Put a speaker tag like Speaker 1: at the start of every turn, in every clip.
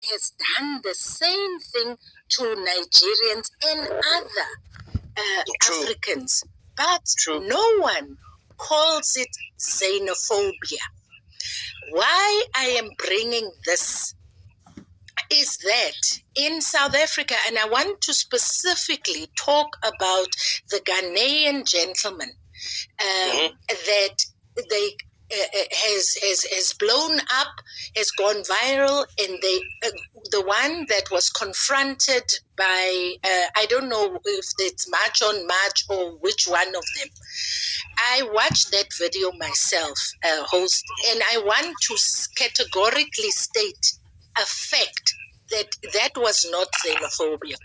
Speaker 1: has done the same thing to Nigerians and other Africans, but no one calls it xenophobia. Why I am bringing this is that in South Africa, and I want to specifically talk about the Ghanaian gentleman that they has blown up, has gone viral, and the one that was confronted by I don't know if it's March on March or which one of them. I watched that video myself, host, and I want to categorically state a fact that was not xenophobia,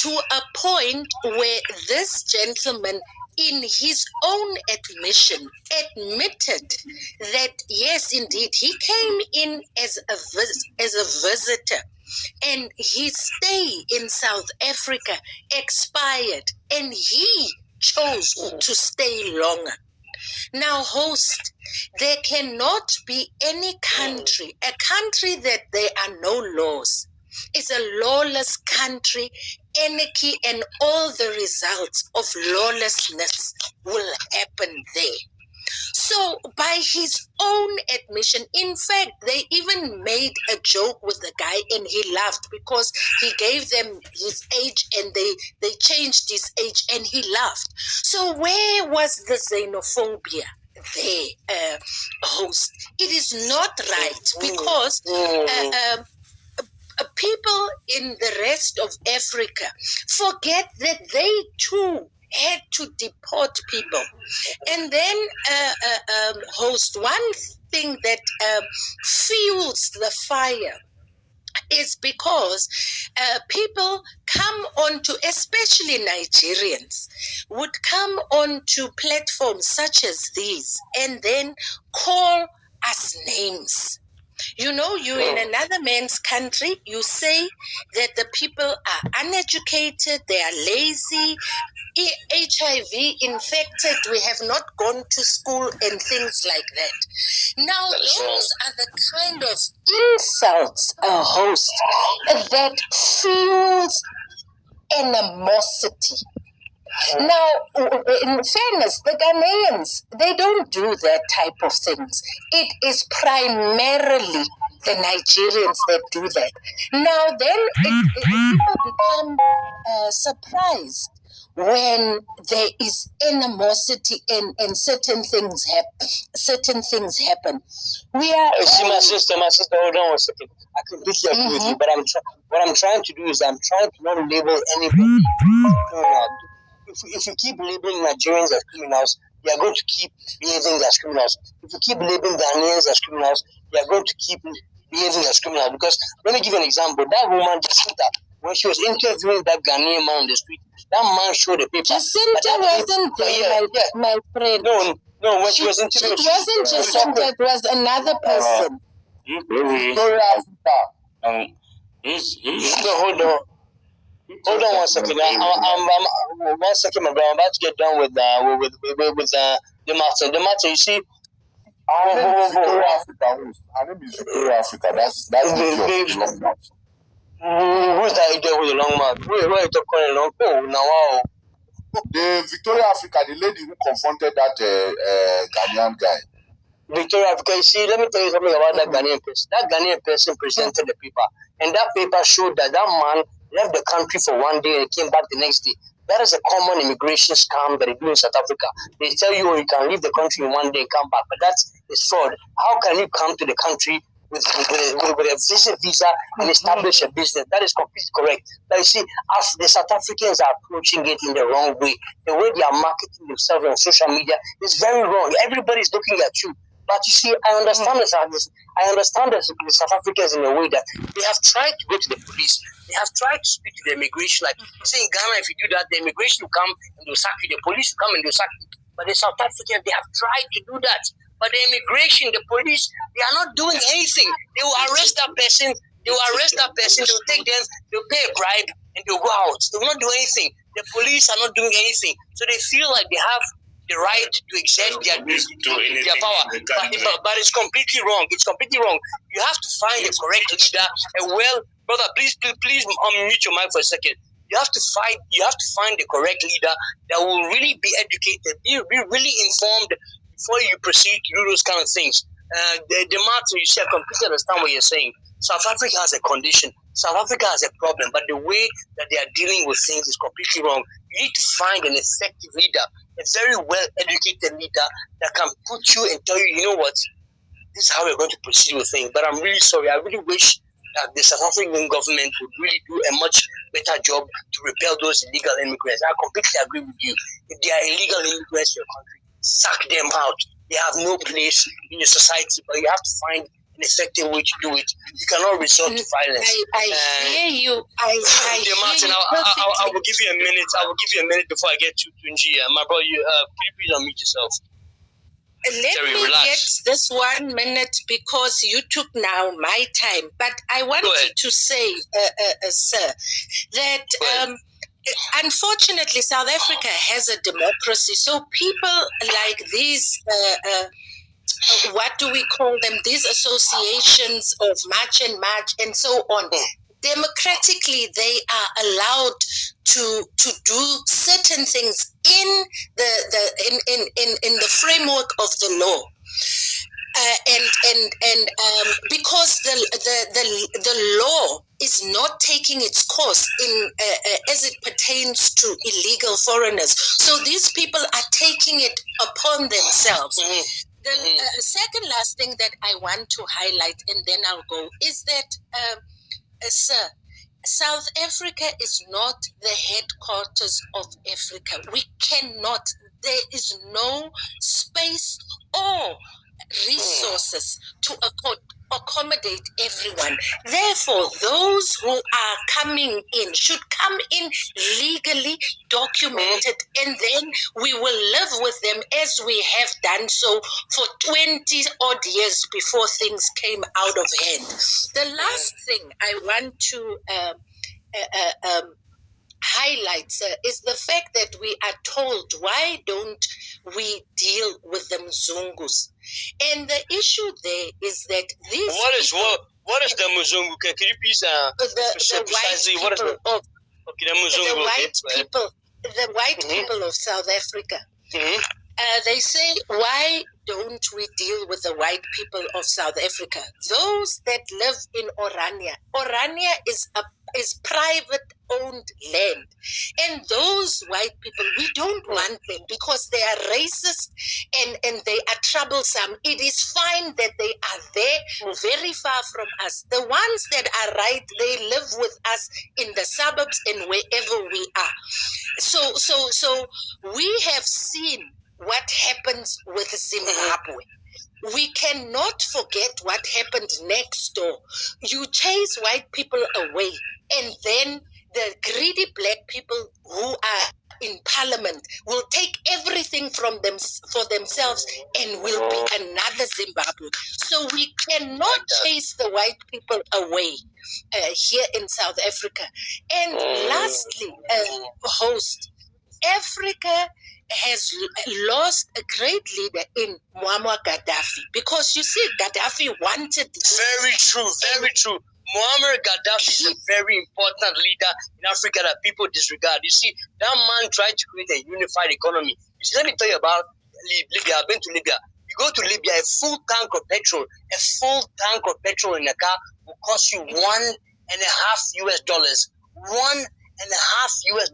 Speaker 1: to a point where this gentleman, in his own admission, admitted that yes, indeed, he came in as a visitor, and his stay in South Africa expired, and he chose to stay longer. Now, host, there cannot be any country, a country that there are no laws. It's a lawless country. Anarchy and all the results of lawlessness will happen there. So, by his own admission, in fact, they even made a joke with the guy and he laughed because he gave them his age and they changed his age and he laughed. So, where was the xenophobia there, host? It is not right because people in the rest of Africa forget that they too had to deport people. And then, host, one thing that fuels the fire is because people come onto, especially Nigerians, would come onto platforms such as these and then call us names. You know, you're in another man's country, you say that the people are uneducated, they are lazy, HIV infected, we have not gone to school and things like that. Now, those are the kind of insults, host, that fuels animosity. Now, in fairness, the Ghanaians, they don't do that type of things. It is primarily the Nigerians that do that. Now, then people become surprised when there is animosity and certain things happen. We are.
Speaker 2: See, my sister, hold on one second. I completely agree with you, but what I'm trying to do is I'm trying to not label anybody criminal. If you keep labeling Nigerians as criminals, they are going to keep behaving as criminals. If you keep labeling Ghanaians as criminals, they are going to keep behaving as criminals. Because let me give you an example. That woman, Jacinta, when she was interviewing that Ghanaian man on the street, that man showed the paper.
Speaker 1: Jacinta wasn't there, my friend.
Speaker 2: No, when she was interviewing,
Speaker 1: it wasn't Jacinta, it was another person.
Speaker 2: Hold on. Hold on one second. I'm 1 second, my brother. I'm about to get done with the matter. The matter, you see.
Speaker 3: Her name is Victoria Africa. That's the
Speaker 2: who's that idiot with the long mouth? Where are you talking long? Oh, now wow.
Speaker 3: The Victoria Africa, the lady who confronted that Ghanaian guy.
Speaker 2: Victoria Africa, you see, let me tell you something about that Ghanaian person. That Ghanaian person presented the paper, and that paper showed that man left the country for 1 day and came back the next day. That is a common immigration scam that they do in South Africa. They tell you you can leave the country in 1 day and come back, but that's fraud. How can you come to the country with a visa and establish a business? That is completely correct. But you see, the South Africans are approaching it in the wrong way. The way they are marketing themselves on social media is very wrong. Everybody is looking at you. But you see, I understand the South Africans in a way that they have tried to go to the police. They have tried to speak to the immigration. Like, say in Ghana, if you do that, the immigration will come and they'll sack you. The police will come and they'll sack you. But the South Africans, they have tried to do that. But the immigration, the police, they are not doing anything. They will arrest that person. They'll take them, they'll pay a bribe, and they'll go out. They will not do anything. The police are not doing anything. So they feel like they have the right to exert their power. But it's completely wrong. It's completely wrong. You have to find the correct leader. And brother, please unmute your mic for a second. You have to find the correct leader that will really be educated, be really informed before you proceed to do those kind of things. The matter, you see, I completely understand what you're saying. South Africa has a condition. South Africa has a problem, but the way that they are dealing with things is completely wrong. You need to find an effective leader, a very well-educated leader that can put you and tell you, you know what, this is how we're going to proceed with things. But I'm really sorry. I really wish that the South African government would really do a much better job to repel those illegal immigrants. I completely agree with you. If they are illegal immigrants to your country, suck them out. They have no place in your society, but you have to find an effective way to do it. You cannot resort to violence.
Speaker 1: I hear you. I
Speaker 2: Martin, I will give you a minute. I will give you a minute before I get to Tunji. My brother, can you please unmute yourself?
Speaker 1: Let me get this 1 minute because you took now my time. But I wanted to say, sir, that unfortunately South Africa has a democracy. So people like these, what do we call them? These associations of March and so on. Democratically, they are allowed to do certain things in the framework of the law, because the law is not taking its course in as it pertains to illegal foreigners. So these people are taking it upon themselves. The second last thing that I want to highlight, and then I'll go, is that. Sir, South Africa is not the headquarters of Africa. We cannot, there is no space or resources to accommodate everyone. Therefore, those who are coming in should come in legally documented, and then we will live with them as we have done so for 20 odd years before things came out of hand. The last thing I want to highlight is the fact that we are told, why don't we deal with the Mzungus? And the issue there is that these
Speaker 2: what is the Mzungu? Can you please
Speaker 1: the white people of South Africa. They say, why don't we deal with the white people of South Africa? Those that live in Orania. Orania is private-owned land. And those white people, we don't want them because they are racist and they are troublesome. It is fine that they are there, very far from us. The ones that are right, they live with us in the suburbs and wherever we are. So we have seen what happens with Zimbabwe. We cannot forget what happened next door. You chase white people away, and then the greedy black people who are in parliament will take everything from them for themselves and will be another Zimbabwe. So we cannot chase the white people away here in South Africa. And lastly, host, Africa has lost a great leader in Muammar Gaddafi, because you see, Gaddafi wanted this.
Speaker 2: Very true. Muammar Gaddafi is a very important leader in Africa that people disregard. You see, that man tried to create a unified economy. You see, let me tell you about Libya. I've been to Libya. You go to Libya, a full tank of petrol in a car will cost you $1.5 US. $1.5 US.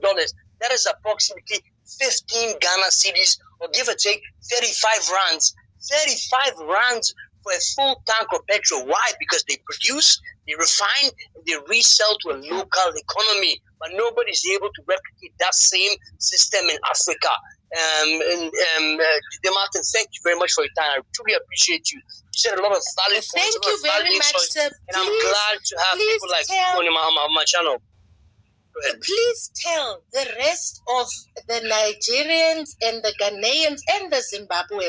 Speaker 2: That is approximately 15 Ghana cedis, or give or take 35 rands. 35 rands for a full tank of petrol. Why? Because they produce, they refine, they resell to a local economy. But nobody's able to replicate that same system in Africa. Martin, thank you very much for your time. I truly appreciate you. You said a lot of valid points.
Speaker 1: Thank you very much, sir.
Speaker 2: And I'm glad to have people like you on my channel.
Speaker 1: Please tell the rest of the Nigerians and the Ghanaians and the Zimbabweans